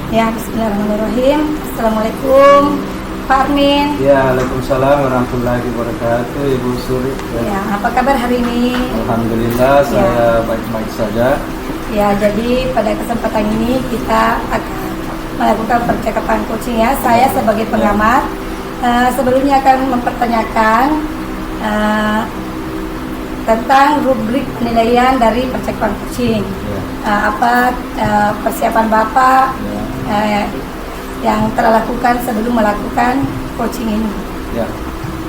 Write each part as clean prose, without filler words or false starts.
Ya, bismillahirrahmanirrahim. Assalamualaikum, Pak Armin. Ya, Waalaikumsalam warahmatullahi wabarakatuh, Ibu Suri. Ya, apa kabar hari ini? Alhamdulillah, saya baik-baik saja. Ya, jadi pada kesempatan ini kita akan melakukan percakapan coaching ya. Saya sebagai pengamat sebelumnya akan mempertanyakan tentang rubrik penilaian dari percakapan coaching. Apa persiapan Bapak yang telah lakukan sebelum melakukan coaching ini? Ya,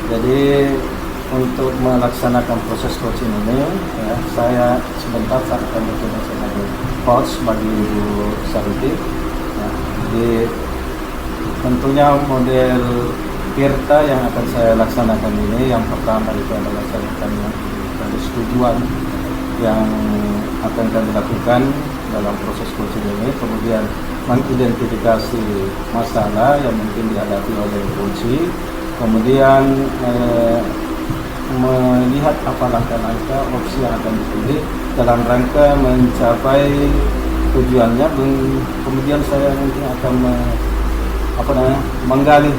jadi untuk melaksanakan proses coaching ini, ya, saya sebentar akan bertugas sebagai coach bagi Ibu Sariti. Ya, jadi tentunya model Tirta yang akan saya laksanakan ini, yang pertama itu adalah saya akan dari tujuan yang akan kami lakukan dalam proses coaching ini, kemudian mengidentifikasi masalah yang mungkin dihadapi oleh coach, kemudian melihat apa langkah-langkah opsi yang akan dipilih dalam rangka mencapai tujuannya. Kemudian saya nanti akan menggali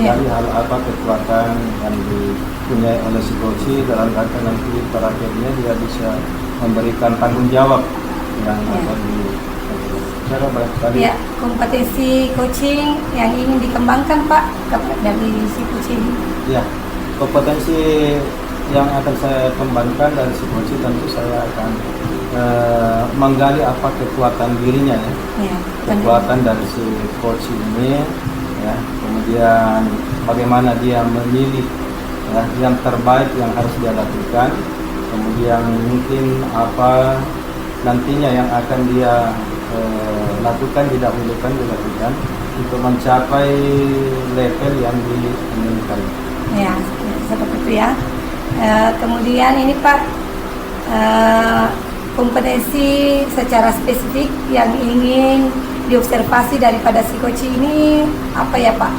hal apa kekuatan yang dipunyai oleh si coach dalam rangka nanti terakhirnya dia bisa memberikan tanggung jawab yang akan cara barangkali. Ya, kompetensi coaching yang ingin dikembangkan Pak dari si coaching. Ya, kompetensi yang akan saya kembangkan dari si coach tentu saya akan menggali apa kekuatan dirinya ya. Kekuatan dari si coach ini ya, kemudian bagaimana dia memilih ya, yang terbaik yang harus dia lakukan, kemudian mungkin apa nantinya yang akan dia lakukan, dilakukan untuk mencapai level yang diinginkan. Ya, seperti itu ya. Kemudian ini Pak, kompetensi secara spesifik yang ingin diobservasi daripada si coach ini apa ya Pak?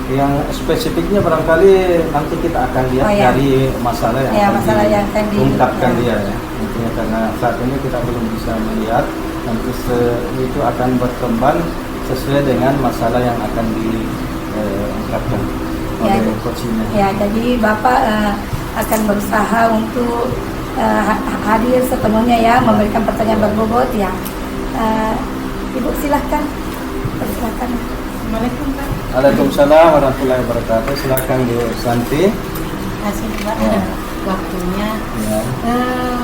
Yang spesifiknya barangkali nanti kita akan lihat dari masalah yang akan diungkapkan dia ya. Intinya karena saat ini kita belum bisa melihat, nanti itu akan berkembang sesuai dengan masalah yang akan diungkapkan oleh coachnya. Ya, jadi Bapak akan berusaha untuk hadir sepenuhnya ya, memberikan pertanyaan berbobot ya. Ibu silahkan. Persilakan. Assalamualaikum Pak. Waalaikumsalam warahmatullahi wabarakatuh. Silakan Bu Santi. Terima kasih Pak waktunya. Ya.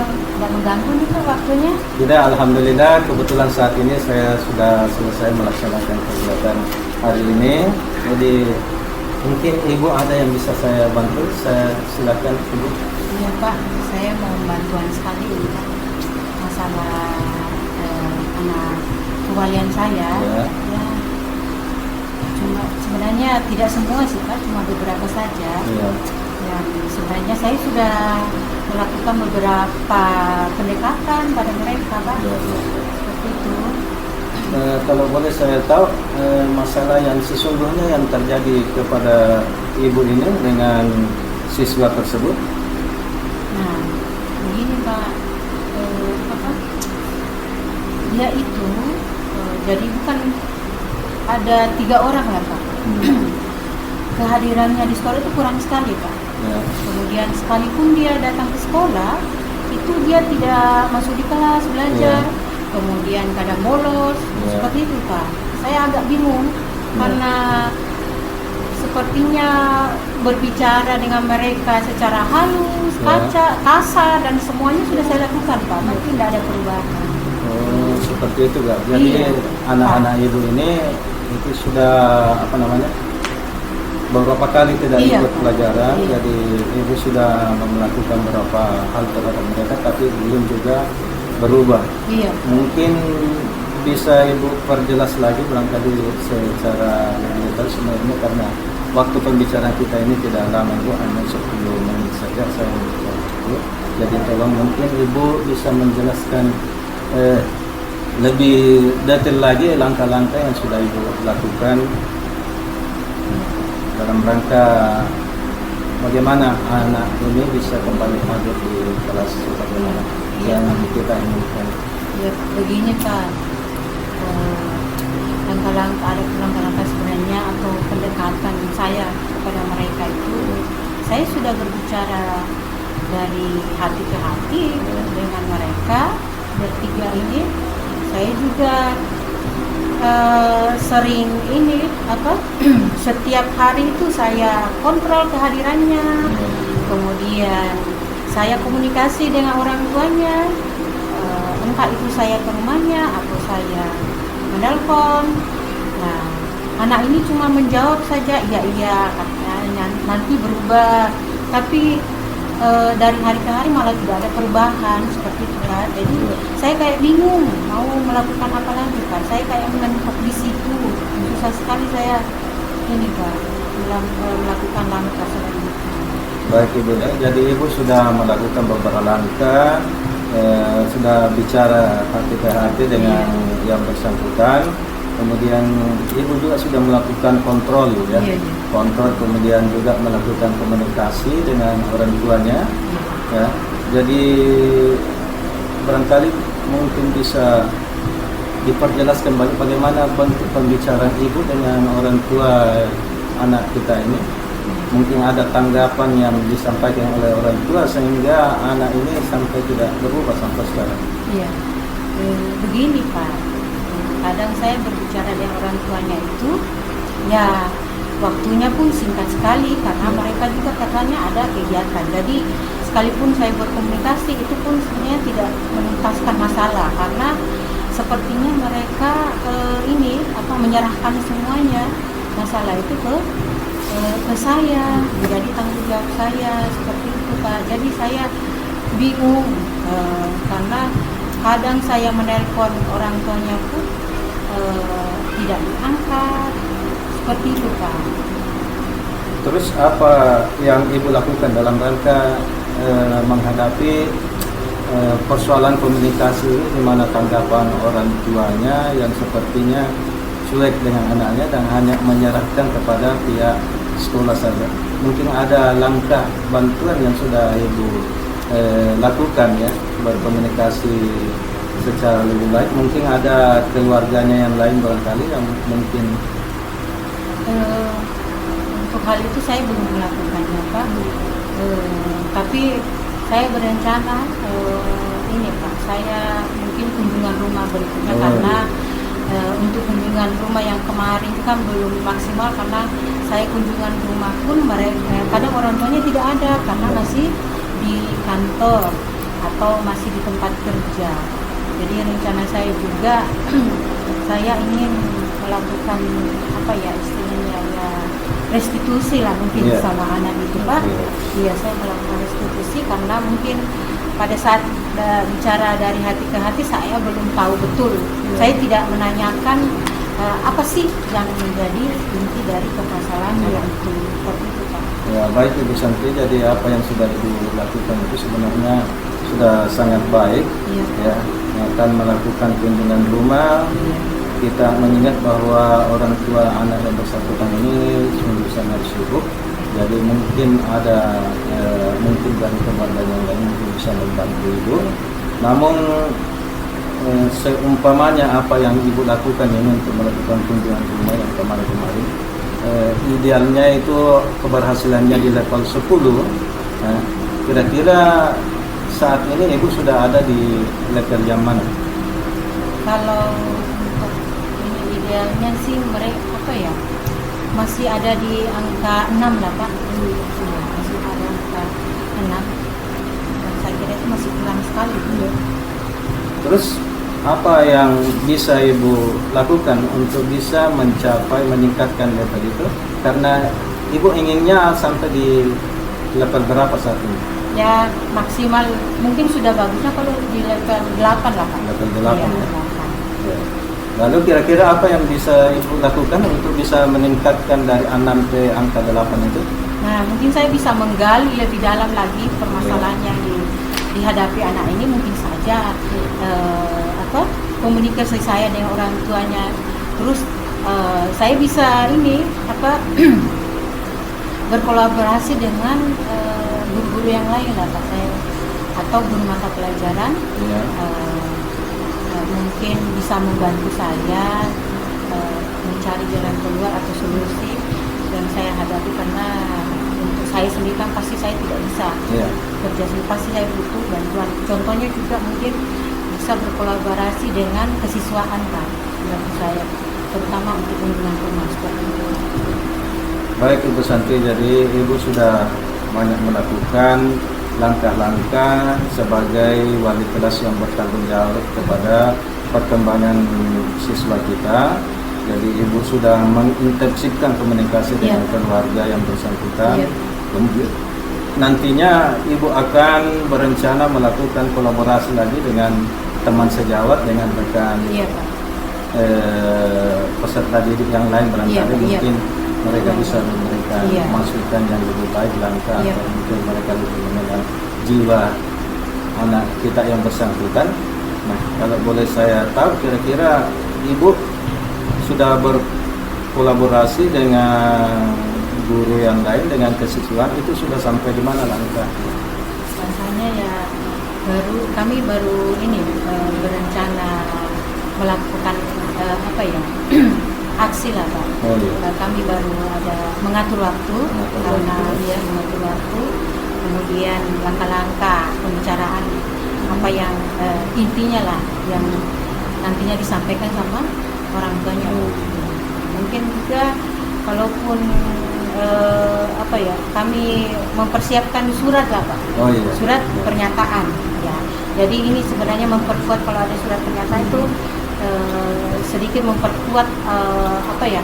Tidak mengganggu nih Pak waktunya? Tidak, alhamdulillah kebetulan saat ini saya sudah selesai melaksanakan kegiatan hari ini. Jadi mungkin Ibu ada yang bisa saya bantu, saya silakan Ibu. Iya Pak, saya mau bantuan sekali ini Pak. Masalah anak kewalian saya. Ya. Cuma sebenarnya tidak semua sih Pak, cuma beberapa saja. Ya. Yang sebenarnya saya sudah melakukan beberapa pendekatan pada mereka Pak. Ya. Seperti itu. Kalau boleh saya tahu masalah yang sesungguhnya yang terjadi kepada Ibu ini dengan siswa tersebut? Nah, begini Pak, dia itu jadi bukan ada 3 orang lah Pak. Kehadirannya di sekolah itu kurang sekali Pak. Ya. Kemudian sekalipun dia datang ke sekolah, itu dia tidak masuk di kelas belajar. Ya. Kemudian kadang bolos, seperti itu Pak. Saya agak bingung karena sepertinya berbicara dengan mereka secara halus, kasar dan semuanya sudah saya lakukan Pak, tapi tidak ada perubahan. Oh, seperti itu Kak. Jadi anak-anak Ibu ini itu sudah beberapa kali tidak ikut pelajaran. Jadi Ibu sudah melakukan beberapa hal terhadap mereka, tapi belum juga berubah. Mungkin bisa Ibu perjelas lagi barangkali secara lebih detail sebenarnya, karena waktu pembicaraan kita ini tidak lama Ibu, hanya 10 menit saja saya bicara. Jadi tolong mungkin Ibu bisa menjelaskan lebih detail lagi langkah-langkah yang sudah Ibu lakukan dalam rangka bagaimana anak ini bisa kembali hadir di kelas sebagaimana yang kita inginkan. Ya begini Pak, langkah-langkah, ada langkah-langkah sebenarnya atau pendekatan saya kepada mereka itu, saya sudah berbicara dari hati ke hati dengan mereka bertiga ini. Saya juga sering ini setiap hari itu saya kontrol kehadirannya, kemudian saya komunikasi dengan orang tuanya, entah itu saya ke rumahnya atau saya menelpon. Nah, anak ini cuma menjawab saja, iya katanya nanti berubah, tapi dari hari ke hari malah tidak ada perubahan seperti itu kan. Jadi saya kayak bingung mau melakukan apa lagi kan. Saya kayak menempel di situ, susah sekali saya ini Pak melakukan langkah seperti itu. Baik Ibu, jadi Ibu sudah melakukan beberapa langkah, sudah bicara hati ke hati dengan yang bersangkutan. Kemudian Ibu juga sudah melakukan kontrol ya, kontrol, kemudian juga melakukan komunikasi dengan orang tuanya. Ya, jadi barangkali mungkin bisa diperjelaskan bagaimana bentuk pembicaraan Ibu dengan orang tua anak kita ini. Mungkin ada tanggapan yang disampaikan oleh orang tua sehingga anak ini sampai tidak berubah sampai sekarang. Iya, begini Pak. Kadang saya berbicara dengan orang tuanya itu, ya waktunya pun singkat sekali karena mereka juga katanya ada kegiatan. Jadi sekalipun saya berkomunikasi itu pun sebenarnya tidak menuntaskan masalah karena sepertinya mereka menyerahkan semuanya masalah itu ke saya, menjadi tanggung jawab saya seperti itu Pak. Jadi saya bingung karena kadang saya menelpon orang tuanya pun tidak diangkat seperti itu Pak. Terus apa yang Ibu lakukan dalam rangka menghadapi persoalan komunikasi di mana tanggapan orang tuanya yang sepertinya cuek dengan anaknya dan hanya menyerahkan kepada pihak sekolah saja? Mungkin ada langkah bantuan yang sudah Ibu lakukan ya, berkomunikasi secara lebih baik. Mungkin ada keluarganya yang lain barangkali yang mungkin untuk hal itu saya belum melakukannya Pak. Tapi saya berencana ini Pak, saya mungkin kunjungan rumah berikutnya karena untuk kunjungan rumah yang kemarin itu kan belum maksimal karena saya kunjungan rumah pun mereka kadang orang tuanya tidak ada karena masih di kantor atau masih di tempat kerja. Jadi rencana saya juga saya ingin melakukan istilahnya ya restitusi lah mungkin sama anak itu Pak. Iya, saya melakukan restitusi karena mungkin pada saat bicara dari hati ke hati saya belum tahu betul. Saya tidak menanyakan apa sih yang menjadi inti dari permasalahan yang itu seperti itu Pak. Ya, baik Ibu Santi, jadi apa yang sudah Ibu lakukan itu sebenarnya sudah sangat baik. Ya, akan melakukan kunjungan rumah. Kita mengingat bahwa orang tua anak yang bersangkutan ini sungguh sangat sibuk. Jadi mungkin ada mungkin dari keluarga yang lain mungkin bisa membantu Ibu. Namun seumpamanya apa yang Ibu lakukan ini untuk melakukan kunjungan rumah yang kemarin-kemarin, idealnya itu keberhasilannya di level 10. Kira-kira saat ini Ibu sudah ada di level yang mana? Kalau untuk ini idealnya sih mereka masih ada di angka 6 lah Pak. Masih ada angka 6 dan saya kira itu masih kurang sekali. Terus apa yang bisa Ibu lakukan untuk bisa meningkatkan level itu? Karena Ibu inginnya sampai di level berapa saat ini? Ya maksimal mungkin sudah bagusnya kalau di level 8 lah Pak. Level 8 ya. Ya. Lalu kira-kira apa yang bisa Ibu lakukan untuk bisa meningkatkan dari 6 ke angka 8 itu? Nah mungkin saya bisa menggali lebih dalam lagi permasalahan yang dihadapi anak ini. Mungkin saja komunikasi saya dengan orang tuanya. Terus saya bisa berkolaborasi dengan guru-guru yang lain lah Pak, saya atau guru mata pelajaran mungkin bisa membantu saya mencari jalan keluar atau solusi yang saya hadapi, karena untuk saya sendiri kan pasti saya tidak bisa Iya. kerja sendiri, pasti saya butuh bantuan. Contohnya juga mungkin bisa berkolaborasi dengan kesiswaan Pak, menurut saya, terutama untuk lingkungan rumah seperti itu. Baik Ibu Santi, jadi Ibu sudah banyak melakukan langkah-langkah sebagai wali kelas yang bertanggung jawab kepada perkembangan siswa kita. Jadi Ibu sudah mengintensifkan komunikasi dengan keluarga yang bersangkutan. Iya. Kemudian nantinya Ibu akan berencana melakukan kolaborasi lagi dengan teman sejawat, dengan rekan Iya Pak. peserta didik yang lain barangkali Iya, iya. mungkin mereka bisa memberikan Iya. masukan yang lebih baik, langkah Iya. atau mungkin mereka lebih mengenal jiwa anak kita yang bersangkutan. Nah, kalau boleh saya tahu, kira-kira Ibu sudah berkolaborasi dengan guru yang lain, dengan kesiswaan, itu sudah sampai di mana langkah? Rasanya ya kami baru ini berencana melakukan apa ya aksi lah Pak. Oh, iya. Kami baru ada mengatur waktu, Mengatur karena waktu. dia mengatur waktu, kemudian langkah-langkah pembicaraan apa yang intinya lah yang nantinya disampaikan sama orang tuanya. Mungkin juga kalaupun apa ya, kami mempersiapkan surat lah Pak. Oh iya. Surat pernyataan ya. Jadi ini sebenarnya memperkuat, kalau ada surat pernyataan itu sedikit memperkuat apa ya,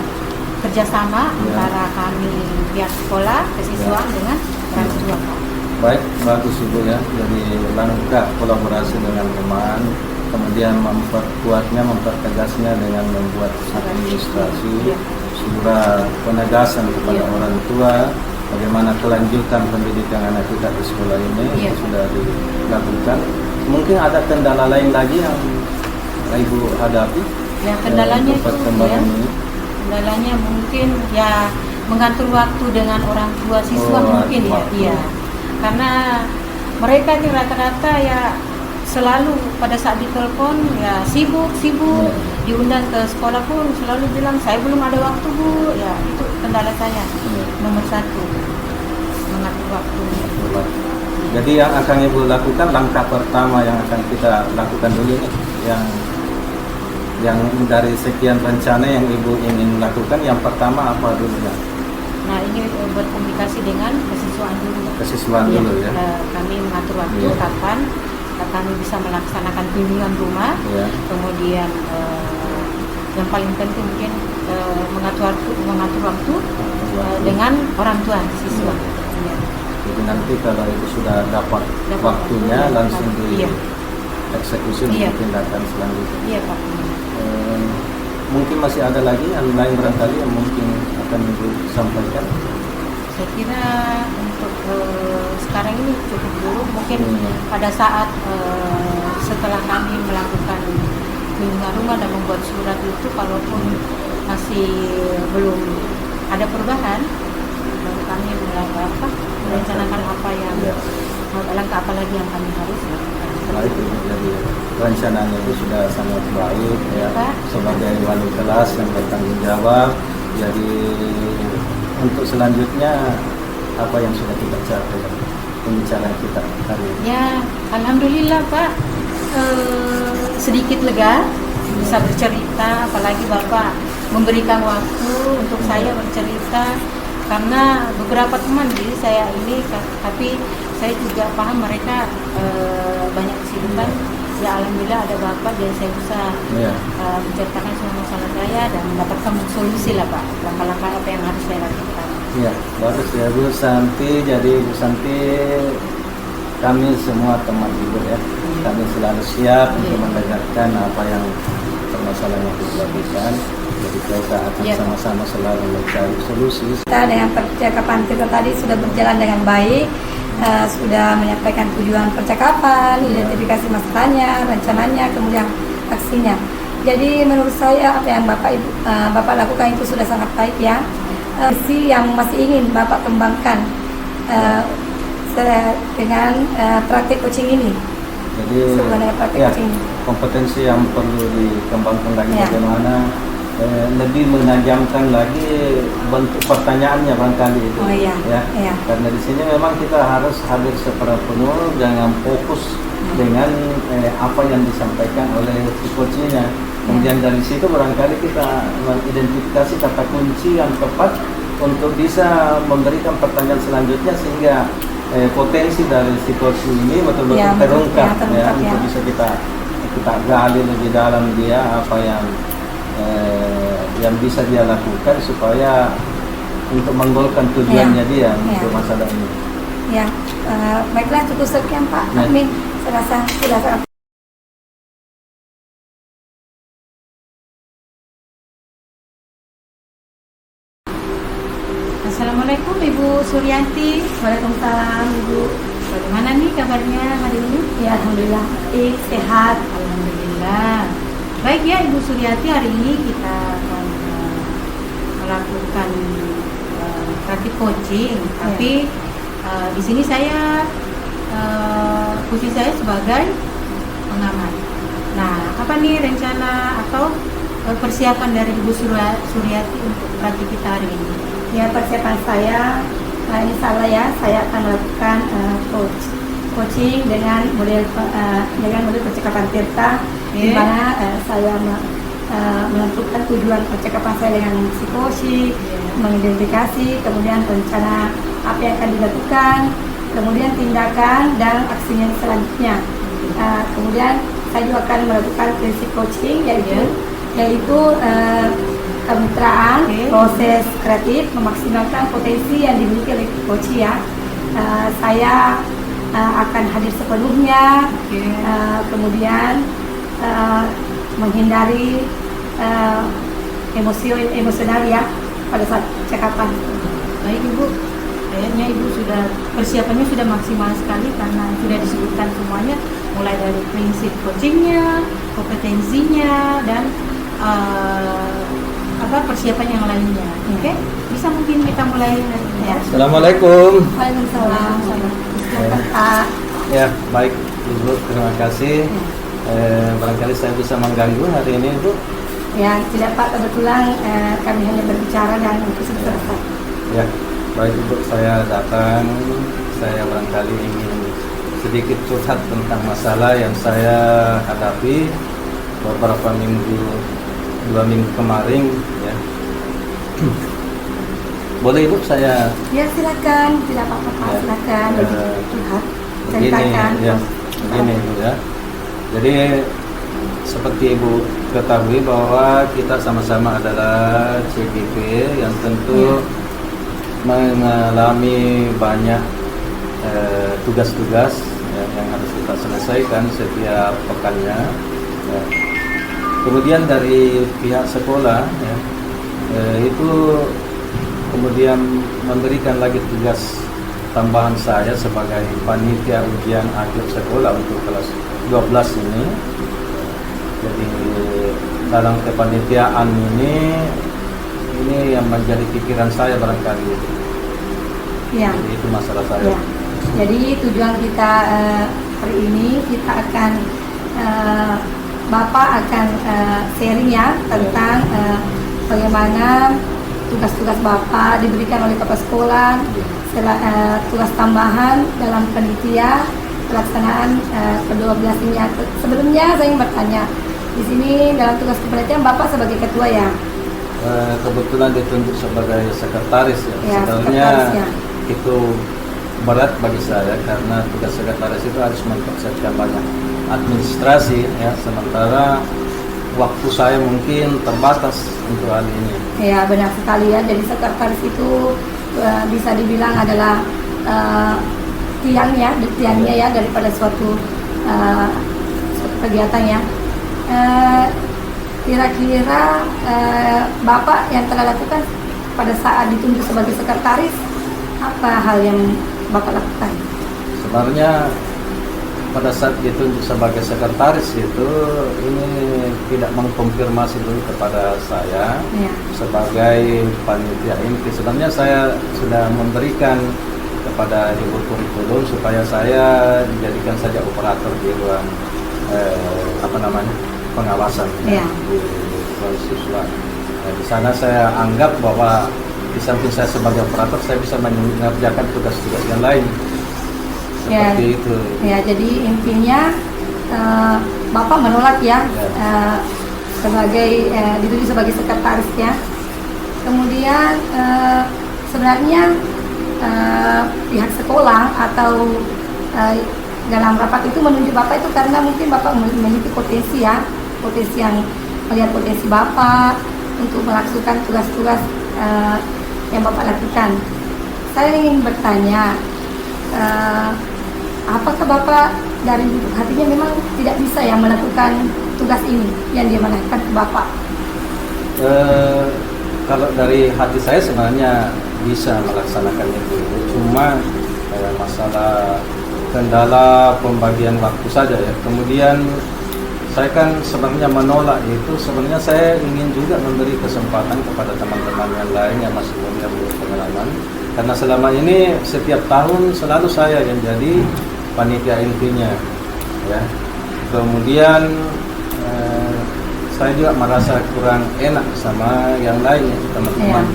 kerjasama Ya. antara kami pihak sekolah, kesiswaan dengan orang tua Pak. Baik, bagus Ibu ya. Jadi langkah kolaborasi dengan teman, kemudian memperkuatnya, mempertegasnya dengan membuat administrasi, Iya. surat penegasan kepada Iya. orang tua, bagaimana kelanjutan pendidikan anak kita di sekolah ini Iya. sudah dilakukan. Mungkin ada kendala lain lagi yang Ibu hadapi? Yang kendalanya untuk itu perkembangan ya, ini? kendalanya mungkin ya mengatur waktu dengan orang tua siswa Oh, mungkin ya, waktu. iya. Karena mereka ini rata-rata ya selalu pada saat ditelepon ya sibuk, Iya. diundang ke sekolah pun selalu bilang saya belum ada waktu Bu. Ya itu kendala saya Iya. nomor satu, mengatur waktu. Jadi yang akan Ibu lakukan, langkah pertama yang akan kita lakukan dulu nih, yang dari sekian rencana yang Ibu ingin lakukan, yang pertama apa dulu ya? Nah ini berkomunikasi dengan kesiswaan dulu. Kesiswaan Iya, dulu ya. kami mengatur waktu Iya. kapan kami bisa melaksanakan kunjungan rumah. Ya. Kemudian yang paling penting mungkin mengatur waktu dengan orang tua siswa. Iya. Jadi nanti kalau Ibu sudah dapat Dapat waktunya waktu, langsung iya. dieksekusi Iya. untuk tindakan selanjutnya. Iya Pak. Mungkin masih ada lagi yang lain barangkali yang mungkin akan Ibu sampaikan. Saya kira untuk sekarang ini cukup dulu. Mungkin Iya. pada saat setelah kami melakukan kunjungan rumah dan membuat surat itu, kalaupun masih belum ada perubahan, baru kami merencanakan apa yang Ya. langkah apa lagi yang kami harus lakukan. Setelah itu jadi rencananya itu sudah sangat baik ya, Pak. sebagai wali kelas yang bertanggung jawab. Jadi untuk selanjutnya apa yang sudah kita capai pembicaraan kita hari ini? Ya, alhamdulillah Pak, sedikit lega bisa bercerita, apalagi Bapak memberikan waktu untuk saya bercerita, karena beberapa teman jadi saya ini, tapi saya juga paham mereka banyak kesibukan. Ya alhamdulillah ada Bapak, jadi saya bisa Ya. menceritakan semua masalah saya dan mendapatkan solusi lah Pak, langkah-langkah apa yang harus saya lakukan. Ya, bagus ya Bu Santi. Jadi Bu Santi, kami semua teman Ibu ya, kami selalu siap untuk mendengarkan apa yang permasalahan yang Ibu lakukan. Jadi kita akan Iya. sama-sama selalu mencari solusi. Kita dengan percakapan kita tadi sudah berjalan dengan baik, sudah menyampaikan tujuan percakapan, identifikasi masalahnya, rencananya, kemudian aksinya. Jadi menurut saya apa yang Bapak lakukan itu sudah sangat baik ya. Visi yang masih ingin Bapak kembangkan dengan praktik coaching ini. Jadi Sebenarnya praktik ya, coaching ini. kompetensi yang perlu dikembangkan lagi Ya. bagaimana lebih menajamkan lagi bentuk pertanyaannya barangkali itu. Oh, iya. Ya. Iya. Karena di sini memang kita harus hadir secara penuh dengan fokus dengan apa yang disampaikan oleh si coachnya. Kemudian dari situ barangkali kita mengidentifikasi kata kunci yang tepat untuk bisa memberikan pertanyaan selanjutnya sehingga potensi dari si coach ini betul-betul Ya, terungkap terungkap, ya. untuk bisa kita gali lebih dalam dia apa yang bisa dia lakukan supaya untuk menggolkan tujuannya dia untuk masalah ini. Ya, baiklah cukup sekian Pak Ya. Admin. Saya rasa sudah sangat. Assalamualaikum Ibu Suryanti. Waalaikumsalam Ibu. Bagaimana nih kabarnya hari ini? Ya, alhamdulillah. Sehat. Alhamdulillah. Baik ya Ibu Suryanti, hari ini kita akan melakukan praktik coaching. Tapi di sini saya posisi saya sebagai pengamat. Nah, apa nih rencana atau persiapan dari Ibu Suryati untuk praktik kita hari ini? Ya, persiapan saya, insya Allah ya, saya akan melakukan coaching dengan model percakapan Tirta, di mana saya menentukan tujuan percakapan saya dengan si coach, mengidentifikasi, kemudian rencana apa yang akan dilakukan, kemudian tindakan dan aksinya selanjutnya. Kemudian saya juga akan melakukan prinsip coaching yaitu kemitraan, proses kreatif, memaksimalkan potensi yang dimiliki oleh coach ya. Saya akan hadir sepenuhnya, kemudian menghindari emosional ya pada saat cakapan. Baik Ibu, kayaknya Ibu sudah persiapannya sudah maksimal sekali karena sudah disebutkan semuanya, mulai dari prinsip coachingnya, kompetensinya, dan persiapan yang lainnya. Oke, bisa mungkin kita mulai ya. Assalamualaikum. Waalaikumsalam. Silakan Pak. Ya, baik Ibu, terima kasih. Barangkali saya bisa mengganggu hari ini, Bu. Ya, tidak Pak, kebetulan kami hanya berbicara dan itu sudah selesai. Ya, baik Ibu, saya datang. Saya barangkali ingin sedikit curhat tentang masalah yang saya hadapi beberapa minggu, 2 minggu kemarin. Ya. Boleh Ibu saya? Ya, silakan, tidak apa-apa Pak, Ya. silakan. Curhat, Begini, ceritakan. ya, begini Ibu ya. Jadi seperti Ibu ketahui bahwa kita sama-sama adalah CGP yang tentu mengalami banyak tugas-tugas yang harus kita selesaikan setiap pekannya. Ya. Kemudian dari pihak sekolah ya, itu kemudian memberikan lagi tugas tambahan saya sebagai panitia ujian akhir sekolah untuk kelas 12 ini. Jadi dalam kepanitiaan ini yang menjadi pikiran saya barangkali. Ya. Jadi itu masalah saya. Ya. Jadi tujuan kita hari ini kita akan Bapak akan sharing ya tentang bagaimana tugas-tugas Bapak diberikan oleh Bapak sekolah, tugas tambahan dalam panitia pelaksanaan ke-12 ini. Sebelumnya saya ingin bertanya, di sini dalam tugas kepanitiaan Bapak sebagai ketua ya? Kebetulan ditunjuk sebagai sekretaris ya. Ya, sebenarnya sekretaris, ya. Itu berat bagi saya karena tugas sekretaris itu harus mempersiapkan banyak administrasi ya, sementara waktu saya mungkin terbatas untuk hal ini. Ya, benar sekali ya. Jadi sekretaris itu bisa dibilang adalah tiangnya ya daripada suatu kegiatan ya. Kira-kira Bapak yang telah lakukan pada saat ditunjuk sebagai sekretaris, apa hal yang Bapak lakukan? Sebenarnya pada saat ditunjuk sebagai sekretaris itu ini tidak mengkonfirmasi dulu kepada saya Ya. sebagai panitia inti. Sebenarnya saya sudah memberikan kepada ibu kurikulum supaya saya dijadikan saja operator di ruang pengawasan Iya. di siswa. Nah, di sana saya anggap bahwa di samping saya sebagai operator, saya bisa mengerjakan tugas-tugas yang lain. Ya. Seperti itu. Ya, jadi intinya Bapak menolak ya, Ya. sebagai dituju sebagai sekretaris ya. Kemudian sebenarnya pihak sekolah atau dalam rapat itu menunjuk Bapak itu karena mungkin Bapak memiliki potensi ya, potensi yang melihat potensi Bapak untuk melakukan tugas-tugas yang Bapak lakukan. Saya ingin bertanya, apakah Bapak dari lubuk hatinya memang tidak bisa ya melakukan tugas ini yang dia menanyakan ke Bapak? Kalau dari hati saya sebenarnya bisa melaksanakan itu, cuma masalah kendala pembagian waktu saja ya. Kemudian saya kan sebenarnya menolak itu, sebenarnya saya ingin juga memberi kesempatan kepada teman-teman yang lain yang masih muda berpengalaman, karena selama ini setiap tahun selalu saya yang jadi panitia intinya ya. Kemudian saya juga merasa kurang enak sama yang lain ya, teman-teman.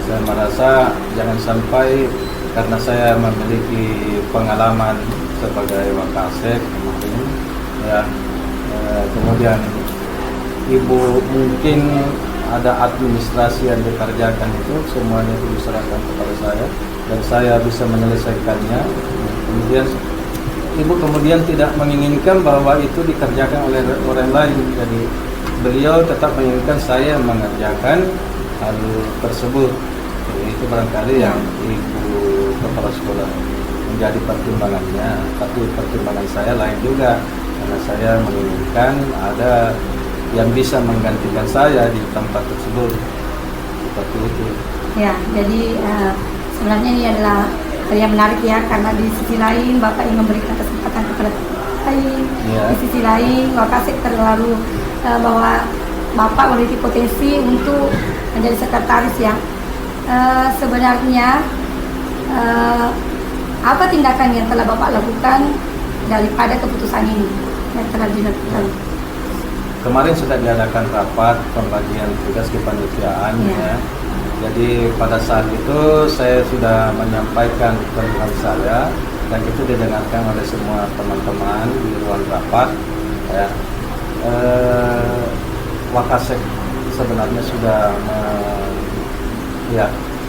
Saya merasa jangan sampai karena saya memiliki pengalaman sebagai Wakasek kemarin ya, kemudian ibu mungkin ada administrasi yang dikerjakan itu semuanya itu diserahkan kepada saya dan saya bisa menyelesaikannya. Kemudian ibu kemudian tidak menginginkan bahwa itu dikerjakan oleh orang lain, jadi beliau tetap menginginkan saya mengerjakan hal tersebut. Jadi itu barangkali yang ibu kepala sekolah menjadi pertimbangannya, tapi pertimbangan saya lain juga, karena saya menginginkan ada yang bisa menggantikan saya di tempat tersebut, seperti itu. Ya, jadi sebenarnya ini adalah hal yang menarik ya, karena di sisi lain Bapak ingin memberikan kesempatan kepada lain, di sisi lain Wakasek terlalu bahwa Bapak memiliki potensi untuk menjadi sekretaris ya. Sebenarnya apa tindakan yang telah Bapak lakukan daripada keputusan ini yang telah dilakukan? Kemarin sudah diadakan rapat pembagian tugas kepanitiaan ya. Jadi pada saat itu saya sudah menyampaikan keluhan saya dan itu didengarkan oleh semua teman-teman di ruang rapat ya. Wakasek sebenarnya sudah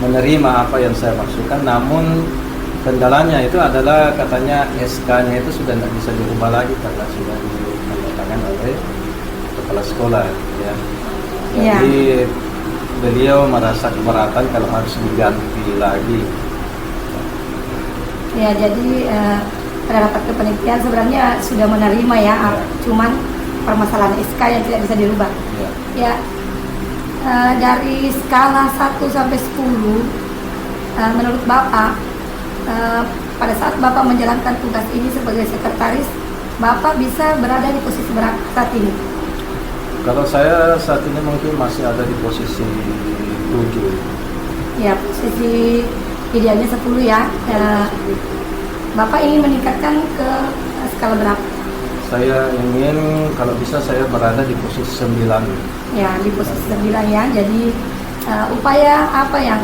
menerima apa yang saya maksudkan, namun kendalanya itu adalah katanya SK-nya itu sudah tidak bisa dirubah lagi karena sudah ditandatangan oleh kepala sekolah ya. Jadi beliau merasa keberatan kalau harus diganti lagi. Ya, jadi pada rapat kepanitiaan sebenarnya sudah menerima ya, cuman permasalahan SK yang tidak bisa dirubah. Ya, dari skala 1 sampai 10, menurut Bapak, pada saat Bapak menjalankan tugas ini sebagai sekretaris, Bapak bisa berada di posisi berapa saat ini? Kalau saya saat ini mungkin masih ada di posisi 7. Ya, posisi idealnya 10 ya. Bapak ingin meningkatkan ke skala berapa? Saya ingin kalau bisa saya berada di posisi 9. Ya, di posisi 9 ya. Jadi upaya apa yang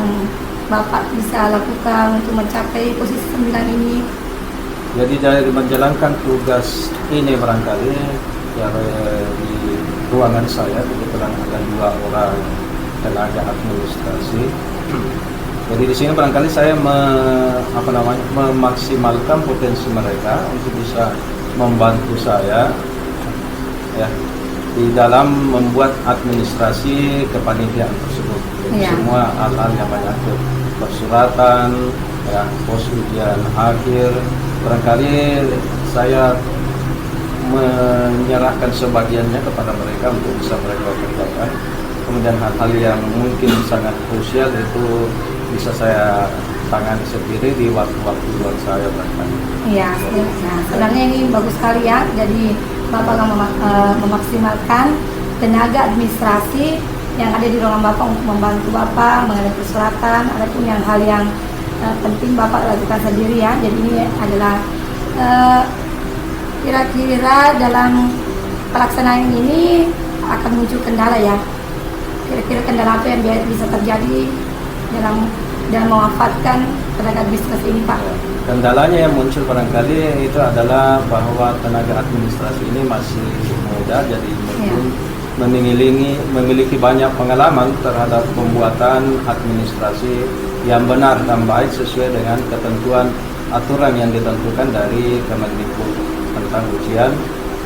Bapak bisa lakukan untuk mencapai posisi 9 ini? Jadi dari menjalankan tugas ini barangkali ya, di ruangan saya kebetulan ada 2 orang tenaga administrasi. Jadi di sini barangkali saya memaksimalkan potensi mereka untuk bisa membantu saya ya di dalam membuat administrasi kepanitiaan tersebut. Jadi semua hal-hal yang menyangkut persuratan, ya, pos ujian akhir, barangkali saya menyerahkan sebagiannya kepada mereka untuk bisa mereka kerjakan. Kemudian hal-hal yang mungkin sangat krusial itu bisa saya tangani sendiri di waktu-waktu luar saya bahkan. Iya, sebenarnya ini bagus sekali ya. Jadi Bapak akan memaksimalkan tenaga administrasi yang ada di ruangan Bapak untuk membantu Bapak mengenai persyaratan, ataupun yang hal yang penting Bapak lakukan sendiri ya. Jadi ini adalah kira-kira dalam pelaksanaan ini akan muncul kendala ya. Kira-kira kendala apa yang bisa terjadi dalam mewafatkan tenaga administrasi ini, Pak? Kendalanya yang muncul barangkali itu adalah bahwa tenaga administrasi ini masih muda, jadi mungkin memiliki banyak pengalaman terhadap pembuatan administrasi yang benar dan baik sesuai dengan ketentuan aturan yang ditentukan dari Kemendikbud tentang ujian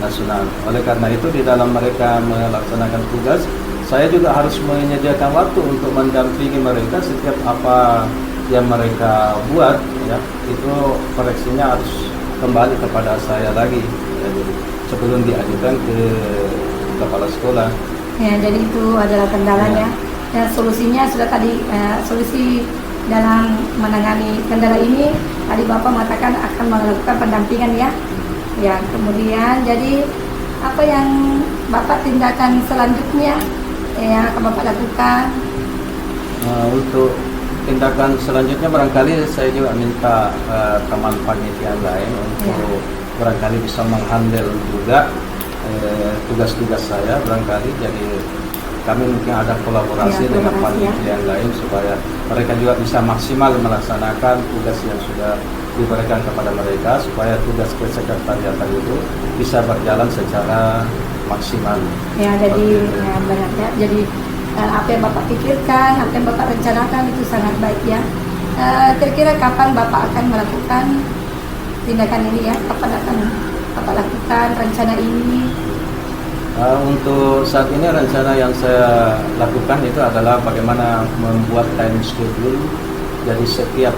nasional. Oleh karena itu di dalam mereka melaksanakan tugas, saya juga harus menyediakan waktu untuk mendampingi mereka setiap apa yang mereka buat, ya itu koreksinya harus kembali kepada saya lagi, jadi sebelum diajukan ke kepala sekolah. Ya, jadi itu adalah kendalanya. Dan solusinya sudah tadi, solusi dalam menangani kendala ini tadi Bapak mengatakan akan melakukan pendampingan ya. Ya, kemudian jadi apa yang Bapak tindakan selanjutnya yang akan Bapak lakukan? Untuk tindakan selanjutnya barangkali saya juga minta teman panitia lain untuk barangkali bisa menghandle juga tugas-tugas saya barangkali, jadi kami mungkin ada kolaborasi dengan panitia yang lain supaya mereka juga bisa maksimal melaksanakan tugas yang sudah diberikan kepada mereka, supaya tugas kesekretariatan itu bisa berjalan secara maksimal. Ya, jadi benar ya. Jadi apa yang Bapak pikirkan, apa yang Bapak rencanakan itu sangat baik ya. Kira-kira kapan Bapak akan melakukan tindakan ini ya? Kapan akan Bapak lakukan rencana ini? Untuk saat ini rencana yang saya lakukan itu adalah bagaimana membuat time schedule. Jadi setiap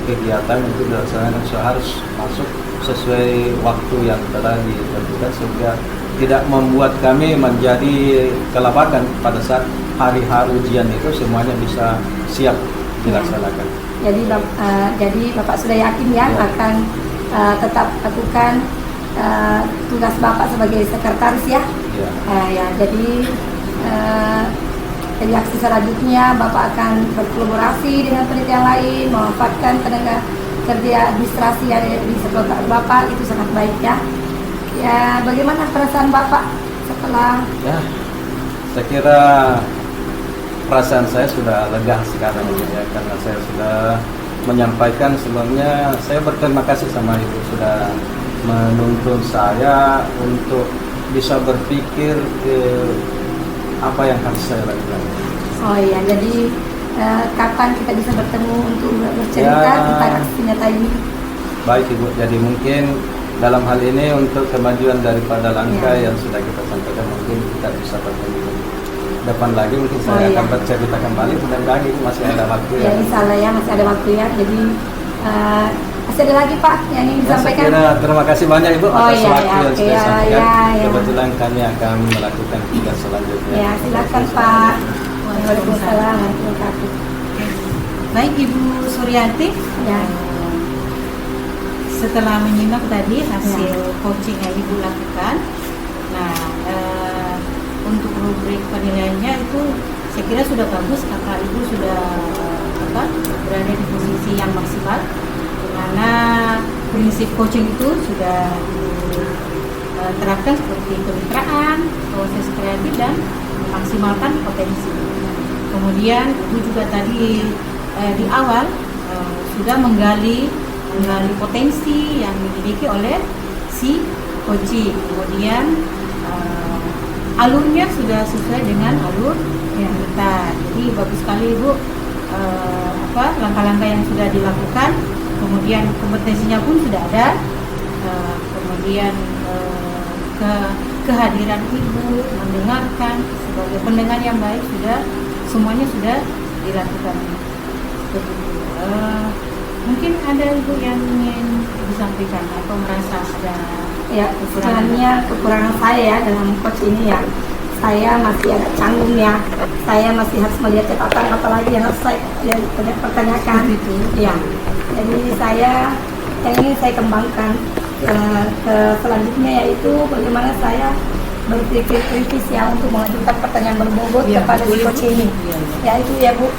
kegiatan itu dilaksanakan harus masuk sesuai waktu yang telah ditentukan, sehingga tidak membuat kami menjadi kelabakan pada saat hari ujian itu semuanya bisa siap dilaksanakan. Jadi Bapak sudah yakin ya akan tetap lakukan tugas Bapak sebagai sekretaris ya? Ya, jadi aksi selanjutnya Bapak akan berkolaborasi dengan panitia lain, memanfaatkan tenaga kerja administrasi yang ada di sekolah Bapak, itu sangat baik ya. Ya, bagaimana perasaan Bapak setelah? Ya, saya kira perasaan saya sudah lega sekarang ya, karena saya sudah menyampaikan sebelumnya. Saya berterima kasih sama Ibu sudah menuntun saya untuk bisa berpikir apa yang harus saya lakukan. Oh iya, jadi kapan kita bisa bertemu untuk bercerita tentang aksi nyata ini? Baik Ibu, jadi mungkin dalam hal ini untuk kemajuan daripada langkah yang sudah kita sampaikan, mungkin kita bisa bertemu depan lagi, mungkin saya akan bercerita kembali, mudah-mudahan itu masih ada waktu ya. Insya Allah ya, masih ada waktu ya. Jadi masih ada lagi Pak yang ingin disampaikan? Terima kasih banyak Ibu atas waktu yang sudah sampaikan. Ya. Kebetulan kami akan melakukan tugas selanjutnya. Ya, silakan Pak. Waalaikumsalam warahmatullahi wabarakatuh. Baik Ibu Suryanti, Ya. setelah menyimak tadi hasil coaching yang Ibu lakukan, nah untuk rubrik penilaiannya itu saya kira sudah bagus karena Ibu sudah berada di posisi yang maksimal, di mana prinsip coaching itu sudah diterapkan seperti kemitraan, proses kreatif dan memaksimalkan potensi. Kemudian Ibu juga tadi di awal sudah menggali potensi yang dimiliki oleh si coaching. Kemudian alurnya sudah sesuai dengan alur yang kita. Jadi bagus sekali Ibu langkah-langkah yang sudah dilakukan. Kemudian kompetensinya pun sudah ada. Kemudian kehadiran Ibu mendengarkan sebagai pendengar yang baik semuanya sudah dilakukan. Mungkin ada Ibu yang ingin disampaikan atau merasa ada kekurangan saya ya dalam coach ini ya. Saya masih agak canggung ya. Saya masih harus melihat catatan apalagi yang harus saya pertanyakan itu. Ya. Jadi yang ingin saya kembangkan ke selanjutnya yaitu bagaimana saya berpikir kritis ya untuk mengajukan pertanyaan berbobot kepada si coach ini. Ya itu ya Bu.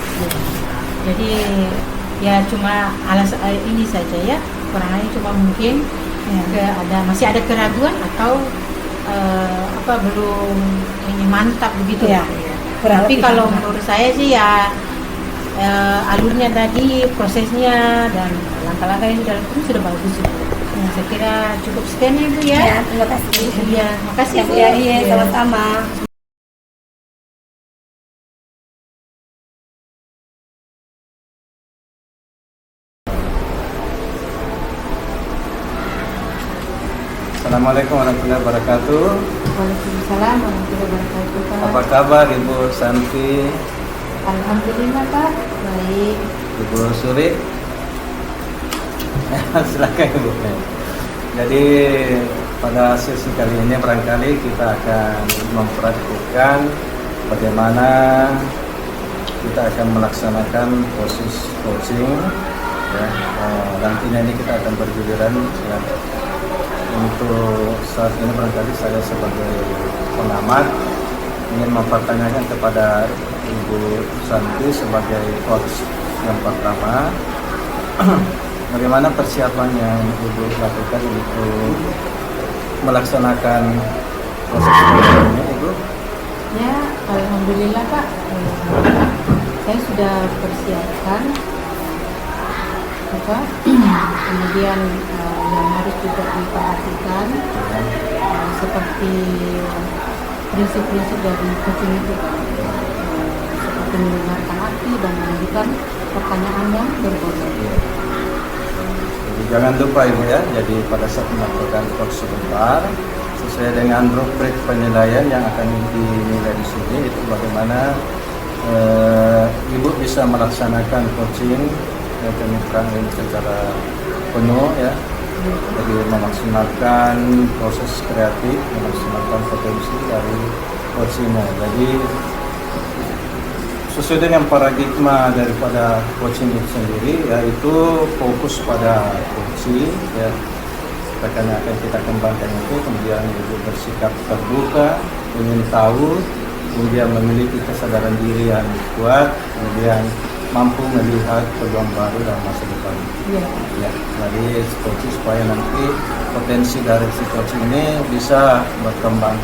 Jadi ya cuma ini saja ya, kurang lain cuma mungkin masih ada keraguan atau belum ini mantap begitu Ya. ya. Kurang Tapi lebih kalau sama. menurut saya sih ya alurnya tadi, prosesnya dan langkah-langkah yang sudah bagus Ibu. Saya kira cukup sekian Ibu ya. Ya, terima kasih. Iya, makasih Bu. Ya, iya, Iya. sama-sama. Assalamualaikum warahmatullahi wabarakatuh. Waalaikumsalam warahmatullahi wabarakatuh Pak. Apa kabar Ibu Santi, Alhamdulillah Pak, baik. Ibu Suri? Silakan Ibu. Jadi pada sesi kali ini barangkali kita akan memperhatikan bagaimana kita akan melaksanakan proses coaching. Ya, nantinya ini kita akan bergiliran. Ya. Untuk saat ini barangkali saya sebagai pengamat ingin mempertanyakan kepada Ibu Santi sebagai coach yang pertama, bagaimana persiapan yang Ibu lakukan untuk melaksanakan proses coaching ini, Ibu? Ya, alhamdulillah Pak. Saya sudah persiapkan kemudian yang harus juga diperhatikan seperti prinsip-prinsip dari coaching itu seperti mendengarkan hati dan menunjukkan pertanyaan yang berbobot. Jadi jangan lupa Ibu ya, jadi pada saat melakukan coach sebentar sesuai dengan rubrik penilaian yang akan dinilai di sini, itu bagaimana Ibu bisa melaksanakan coaching kemitraan ini secara penuh ya. Jadi memaksimalkan proses kreatif, memaksimalkan potensi dari coachingnya. Jadi sesuai dengan paradigma daripada coaching itu sendiri, yaitu fokus pada fungsi ya, bahkan akan kita kembangkan itu, kemudian Ibu bersikap terbuka, ingin tahu, kemudian memiliki kesadaran diri yang kuat, kemudian mampu melihat peluang baru dalam masa depan. Ya. Ya, jadi coaching supaya nanti potensi dari si coaching ini bisa berkembang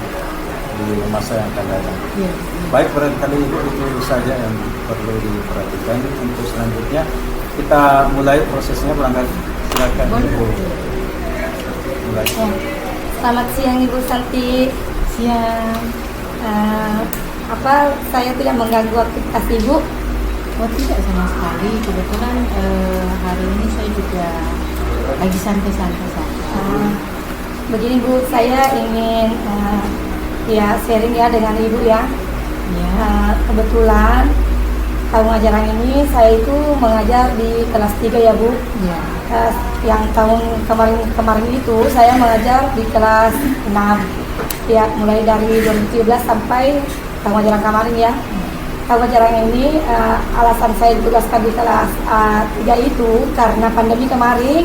di masa yang akan datang. Ya. Baik, barangkali itu saja yang perlu diperhatikan. Untuk selanjutnya kita mulai prosesnya, berangkat silakan Ibu. Mulai. Ya. Selamat siang Ibu Santi. Siang. Saya tidak mengganggu aktivitas Ibu? Oh tidak sama sekali, kebetulan hari ini saya juga lagi santai-santai saja. Begini Bu, saya ingin sharing ya dengan Ibu ya. Ya. Kebetulan tahun ajaran ini saya itu mengajar di kelas 3 ya Bu. Ya. Yang tahun kemarin itu saya mengajar di kelas 6 ya, mulai dari 2017 sampai tahun ajaran kemarin ya. Tahun ajaran ini alasan saya ditugaskan di kelas 3 itu karena pandemi kemarin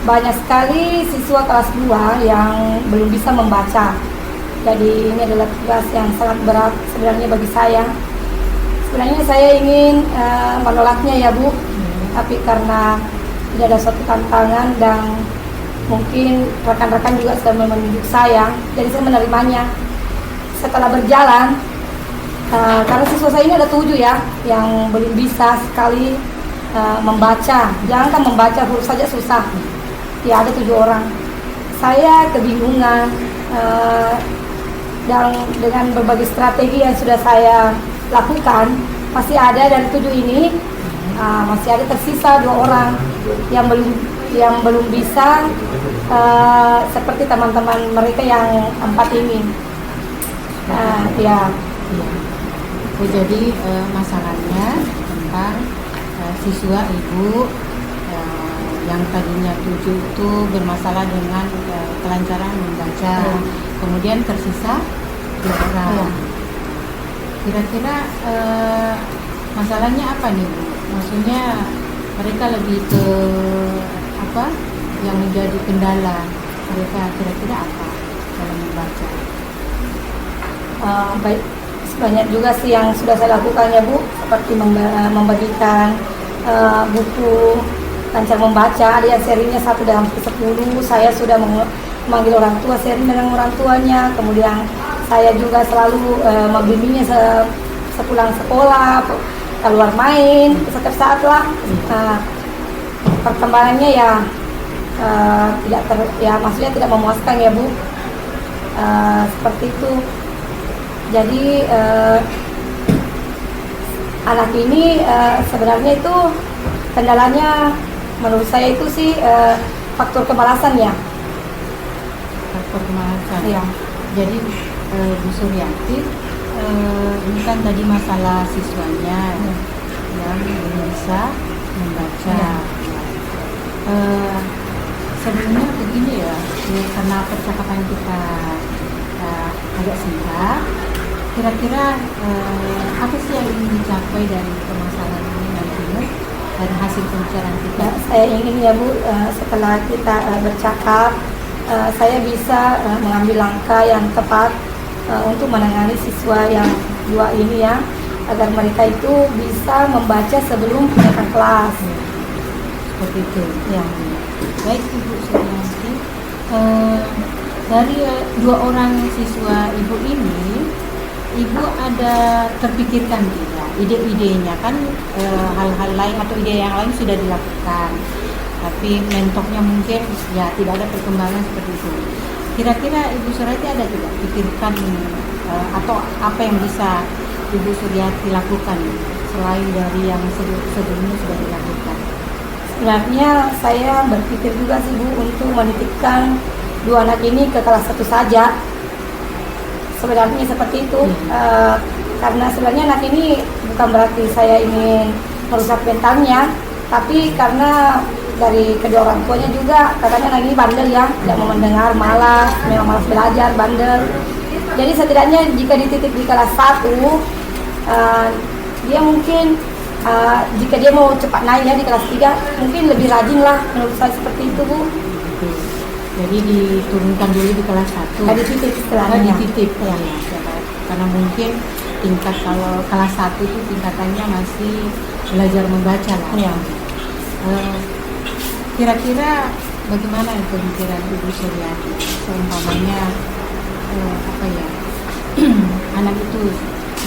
banyak sekali siswa kelas 2 yang belum bisa membaca. Jadi ini adalah tugas yang sangat berat sebenarnya bagi saya. Sebenarnya saya ingin menolaknya ya Bu, tapi karena tidak ada suatu tantangan dan mungkin rekan-rekan juga sudah menunjuk saya, jadi saya menerimanya. Setelah berjalan, karena siswa saya ini ada 7 ya yang belum bisa sekali membaca. Jangankan membaca, huruf saja susah ya, ada 7 orang. Saya kebingungan dan dengan berbagai strategi yang sudah saya lakukan, masih ada dari 7 ini masih ada tersisa 2 orang yang belum bisa seperti teman-teman mereka yang 4 ini. Ya. Oh, jadi masalahnya tentang siswa Ibu yang tadinya 7 itu bermasalah dengan kelancaran membaca, kemudian tersisa 2 orang. Kira-kira masalahnya apa nih Bu? Maksudnya mereka lebih ke apa yang menjadi kendala mereka, kira-kira apa dalam membaca? Baik, banyak juga sih yang sudah saya lakukan ya Bu, seperti membagikan buku lancar membaca. Ada yang serinya 1 dalam 10. Saya sudah memanggil orang tua, sering dengan orang tuanya. Kemudian saya juga selalu membimbingnya sepulang sekolah, keluar main setiap saat lah. Perkembangannya ya maksudnya tidak memuaskan ya Bu. Seperti itu. Jadi anak ini sebenarnya itu kendalanya menurut saya itu sih faktor kemalasan ya. Faktor kemalasan. Ya. Jadi Bu Suryati, ini kan tadi masalah siswanya yang belum bisa membaca. Sebenarnya begini ya, karena percakapan kita agak singkat, kira-kira apa sih yang ingin dicapai dari permasalahan ini nantinya dari hasil pembicaraan kita? Ya, saya ingin ya Bu, setelah kita bercakap, saya bisa mengambil langkah yang tepat untuk menangani siswa yang 2 ini ya, agar mereka itu bisa membaca sebelum kenaikan kelas. Seperti itu. Ya. Baik Ibu Suryati, dari 2 orang siswa Ibu ini, Ibu ada terpikirkan tidak ide-idenya? Kan hal-hal lain atau ide yang lain sudah dilakukan, tapi mentoknya mungkin ya tidak ada perkembangan seperti itu. Kira-kira Ibu Suryati ada tidak pikirkan atau apa yang bisa Ibu Suryati lakukan selain dari yang sebelumnya sudah dilakukan? Sebenarnya saya berpikir juga sih Bu untuk menitipkan 2 anak ini ke kelas 1 saja. Sebenarnya seperti itu. Karena sebenarnya anak ini bukan berarti saya ingin merusak mentalnya, tapi karena dari kedua orang tuanya juga katanya anak ini bandel ya, tidak mau mendengar, memang malas belajar, bandel. Jadi setidaknya jika dititip di kelas 1, dia mungkin jika dia mau cepat naik ya di kelas 3, mungkin lebih rajin lah, menurut saya seperti itu Bu. Jadi diturunkan dulu di kelas 1. Dititip istilahnya. Dititip ya. Karena mungkin tingkat kalau kelas 1 itu tingkatannya masih belajar membaca lah. Ya. Kira-kira bagaimana pemikiran Ibu Suryati? Seumpamanya anak itu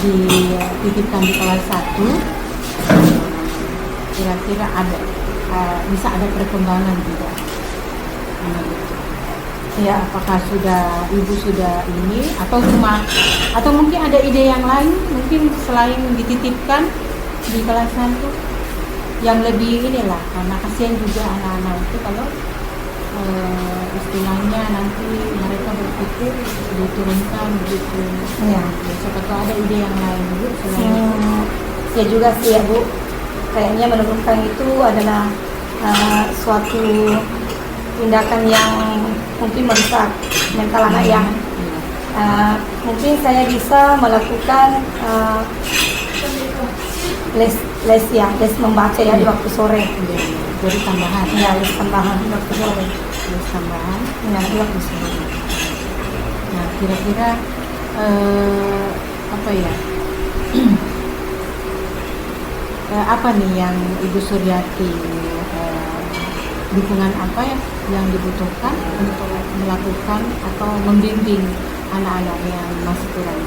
dititipkan di kelas 1, kira-kira bisa ada perkembangan tidak anak itu? Ya, apakah Ibu sudah ini atau mungkin ada ide yang lain mungkin selain dititipkan di kelas 1 yang lebih inilah, karena kasihan juga anak-anak itu kalau istilahnya nanti mereka berpikir diturunkan begitu. Ya. Siapa tahu ada ide yang lain Bu selain Ya juga sih ya Bu, kayaknya menurunkan itu adalah suatu tindakan yang mungkin merusak mental anak ya. Mungkin saya bisa melakukan les membaca ya di waktu sore. Jadi tambahan. Ya, les tambahan di waktu sore. Les tambahan Ya, di waktu sore. Nah, kira-kira apa nih yang Ibu Suryati, dukungan apa yang dibutuhkan untuk melakukan atau membimbing anak-anak yang masih kurang?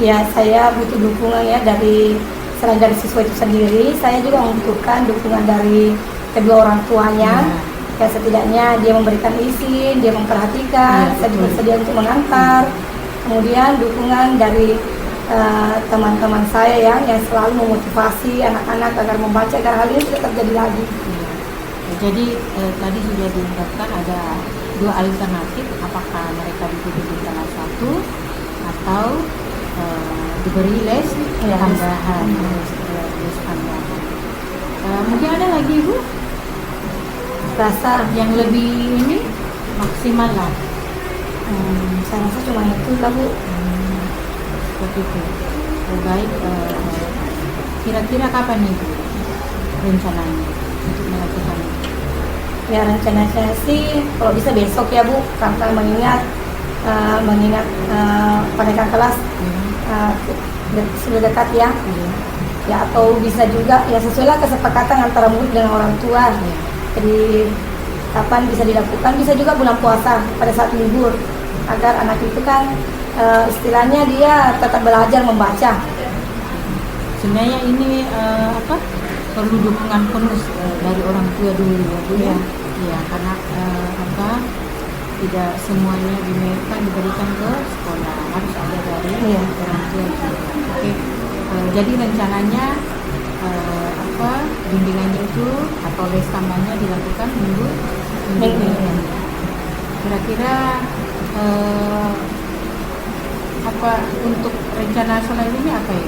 Ya, saya butuh dukungan ya selain dari siswa itu sendiri, saya juga membutuhkan dukungan dari kedua orang tuanya. Ya, setidaknya dia memberikan izin, dia memperhatikan, saya juga bersedia untuk mengantar. Kemudian dukungan dari teman-teman saya yang selalu memotivasi anak-anak agar membaca agar hal ini tidak terjadi lagi. Jadi tadi sudah diungkapkan ada 2 alternatif, apakah mereka dititip di kelas 1 atau diberi les tambahan. Mungkin ada lagi Bu Rasa yang lebih ini maksimal lah. saya rasa cuma itu lah Bu. Seperti itu. Baik, kira-kira kapan nih Bu rencananya untuk melakukan itu? Ya, rencananya sih kalau bisa besok ya Bu, karena mengingat kenaikan kelas sudah dekat ya. ya, atau bisa juga ya sesuailah kesepakatan antara murid dengan orang tua. Jadi kapan bisa dilakukan, bisa juga bulan puasa pada saat libur, agar anak itu kan istilahnya dia tetap belajar membaca. Sebenarnya ini perlu dukungan penuh dari orang tua dulu ya Bu ya. Iya, karena tidak semuanya di Amerika diberikan ke sekolah, harus ada dari orang tua juga. Oke. Jadi rencananya bimbingannya itu atau les tambahnya dilakukan minggu ini. Kira-kira untuk rencana selanjutnya apa ya?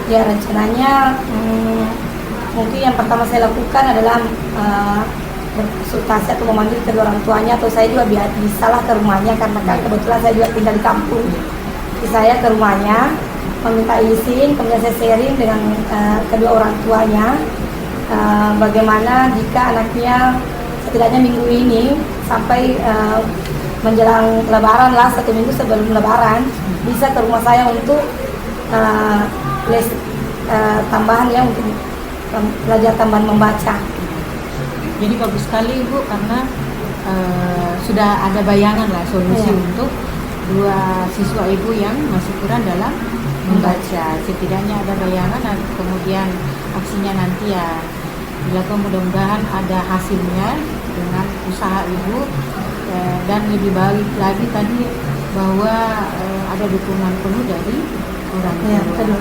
Ya, rencananya mungkin yang pertama saya lakukan adalah berkonsultasi atau memanggil kedua orang tuanya, atau saya juga bisalah ke rumahnya, karena kan kebetulan saya juga tinggal di kampung. Jadi saya ke rumahnya meminta izin, kemudian saya sharing dengan kedua orang tuanya bagaimana jika anaknya setidaknya minggu ini sampai menjelang Lebaran lah, 1 minggu sebelum Lebaran, bisa ke rumah saya untuk les tambahan ya, untuk belajar tambahan membaca. Jadi bagus sekali Ibu, karena sudah ada bayangan lah solusi untuk 2 siswa Ibu yang masih kurang dalam membaca. Setidaknya ada bayangan, dan kemudian aksinya nanti ya dilakukan, mudah-mudahan ada hasilnya dengan usaha Ibu. Dan lebih baik lagi tadi bahwa ada dukungan penuh dari orang tua.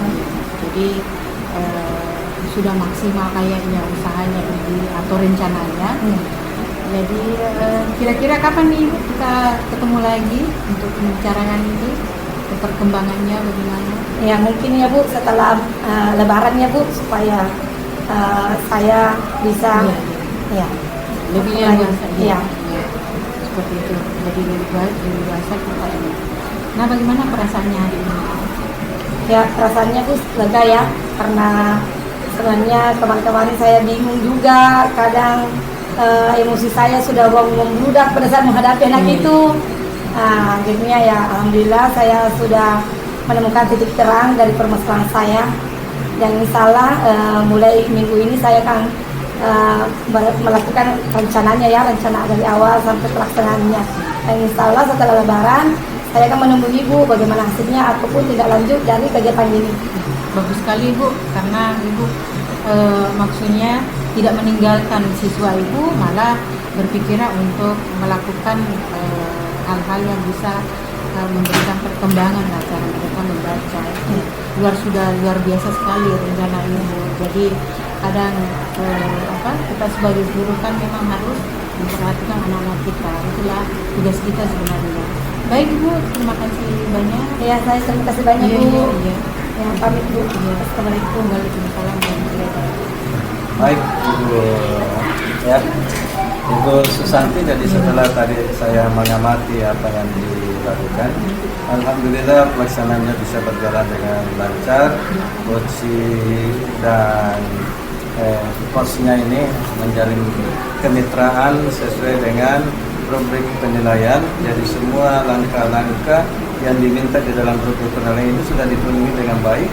Jadi sudah maksimal kayaknya usahanya ini atau rencananya. Jadi kira-kira kapan nih kita ketemu lagi untuk membicarakan itu, perkembangannya bagaimana? Ya mungkin ya Bu, setelah Lebaran ya Bu, supaya saya bisa lebih luas. Seperti itu. Jadi lebih baik, lebih luas kita ini. Nah, bagaimana perasaannya hari ini? Ya, perasaannya Bu lega ya, karena sebenarnya kemarin-kemarin saya bingung juga, kadang emosi saya sudah membludak pada saat menghadapi anak itu. Akhirnya ya alhamdulillah saya sudah menemukan titik terang dari permasalahan saya, dan insyaallah mulai minggu ini saya akan melakukan rencananya ya, rencana dari awal sampai pelaksanaannya. Dan insyaallah setelah Lebaran saya akan menemui Ibu bagaimana hasilnya ataupun tidak lanjut dari kegiatan ini. Bagus sekali Ibu, karena Ibu maksudnya tidak meninggalkan siswa Ibu, malah berpikiran untuk melakukan hal-hal yang bisa memberikan perkembangan lah cara mereka membaca. Sudah luar biasa sekali rencana Ibu. Jadi kadang kita sebagai guru kan memang harus memperhatikan anak-anak kita. Itulah tugas kita sebenarnya. Baik Ibu, terima kasih banyak. Ya, saya terima kasih banyak Bu. Ya, pamit Bu. Assalamualaikum warahmatullahi wabarakatuh. Baik Ibu ya, Ibu Susanti. Jadi setelah tadi saya mengamati apa yang dilakukan, alhamdulillah pelaksanaannya bisa berjalan dengan lancar. Coach dan coachnya ini menjalin kemitraan sesuai dengan rubrik penilaian. Jadi semua langkah-langkah yang diminta di dalam rubrik penilaian ini sudah dipenuhi dengan baik.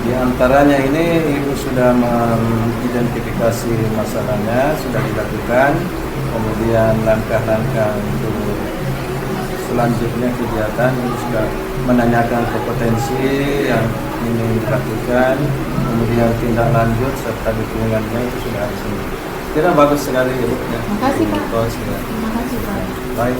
Di antaranya ini Ibu sudah mengidentifikasi masalahnya, sudah dilakukan. Kemudian langkah-langkah untuk selanjutnya kegiatan Ibu sudah menanyakan kompetensi yang ini dilakukan, kemudian tindak lanjut serta dukungannya itu sudah ada. Kira bagus sekali Ibu ya. Terima kasih Pak. Terima kasih Pak. Baik.